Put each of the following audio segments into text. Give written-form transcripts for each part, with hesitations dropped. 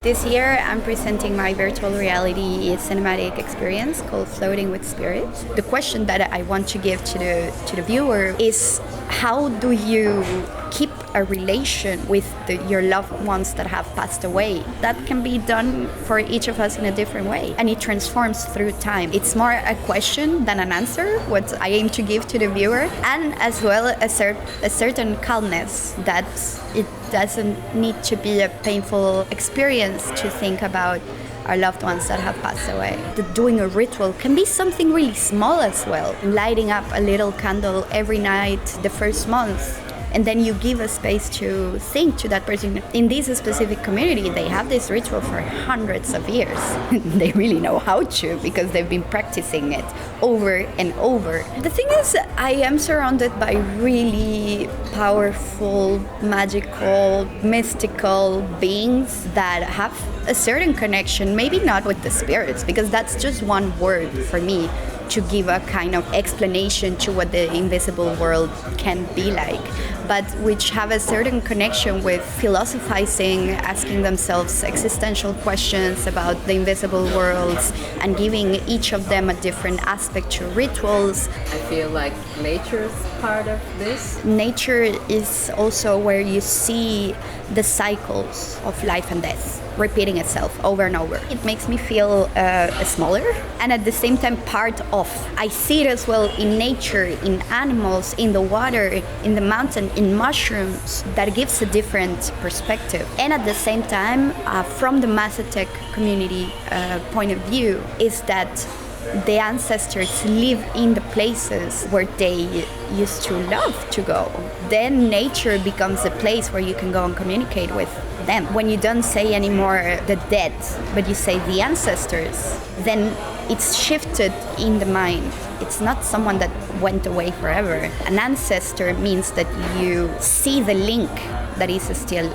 This year I'm presenting my virtual reality cinematic experience called Floating with Spirit. The question that I want to give to the viewer is, how do you keep a relation with your loved ones that have passed away? That can be done for each of us in a different way, and it transforms through time. It's more a question than an answer, what I aim to give to the viewer, and as well a certain calmness that it doesn't need to be a painful experience to think about our loved ones that have passed away. Doing a ritual can be something really small as well. Lighting up a little candle every night the first month, and then you give a space to think to that person. In this specific community, they have this ritual for hundreds of years. They really know how to, because they've been practicing it over and over. The thing is, I am surrounded by really powerful, magical, mystical beings that have a certain connection, maybe not with the spirits, because that's just one word for me to give a kind of explanation to what the invisible world can be like, but which have a certain connection with philosophizing, asking themselves existential questions about the invisible worlds, and giving each of them a different aspect to rituals. I feel like nature is part of this. Nature is also where you see the cycles of life and death repeating itself over and over. It makes me feel smaller, and at the same time part of. I see it as well in nature, in animals, in the water, in the mountain, in mushrooms. That gives a different perspective. And at the same time, from the Mazatec community point of view, is that the ancestors live in the places where they used to love to go. Then nature becomes a place where you can go and communicate with them. When you don't say anymore the dead, but you say the ancestors, then it's shifted in the mind. It's not someone that went away forever. An ancestor means that you see the link that is still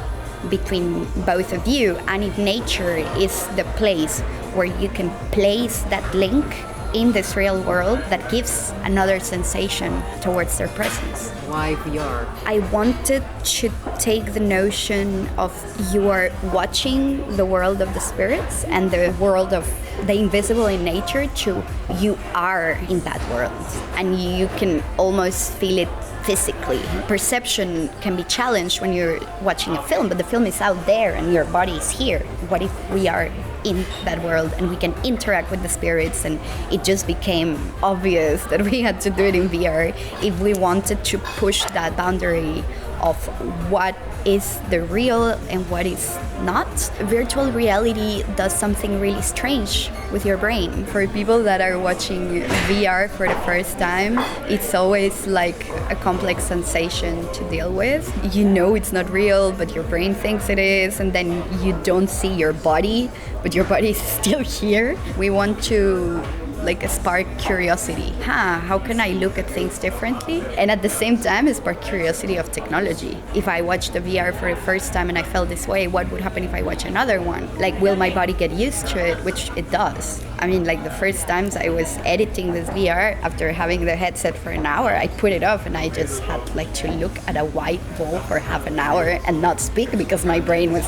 between both of you, and if nature is the place where you can place that link in this real world, that gives another sensation towards their presence. Why VR? I wanted to take the notion of you are watching the world of the spirits and the world of the invisible in nature to you are in that world, and you can almost feel it physically. Perception can be challenged when you're watching a film, but the film is out there and your body is here. What if we are in that world and we can interact with the spirits? And it just became obvious that we had to do it in VR if we wanted to push that boundary of what is the real and what is not. Virtual reality does something really strange with your brain. For people that are watching VR for the first time, it's always like a complex sensation to deal with. You know it's not real, but your brain thinks it is, and then you don't see your body, but your body is still here. We want to spark curiosity. How can I look at things differently? And at the same time, spark curiosity of technology. If I watched the VR for the first time and I felt this way, what would happen if I watch another one? Will my body get used to it? Which it does. I mean, the first times I was editing this VR, after having the headset for an hour, I put it off and I just had to look at a white wall for half an hour and not speak because my brain was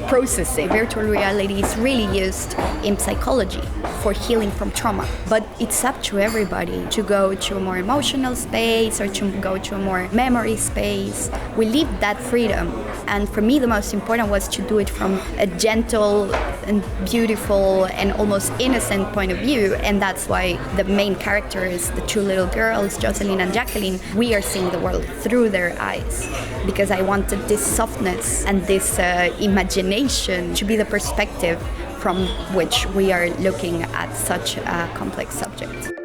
processing. Virtual reality is really used in psychology for healing from trauma, but it's up to everybody to go to a more emotional space or to go to a more memory space. We leave that freedom, and for me the most important was to do it from a gentle and beautiful and almost innocent point of view, and that's why the main characters, the two little girls, Jocelyn and Jacqueline, we are seeing the world through their eyes, because I wanted this softness and this imagination to be the perspective from which we are looking at such a complex subject.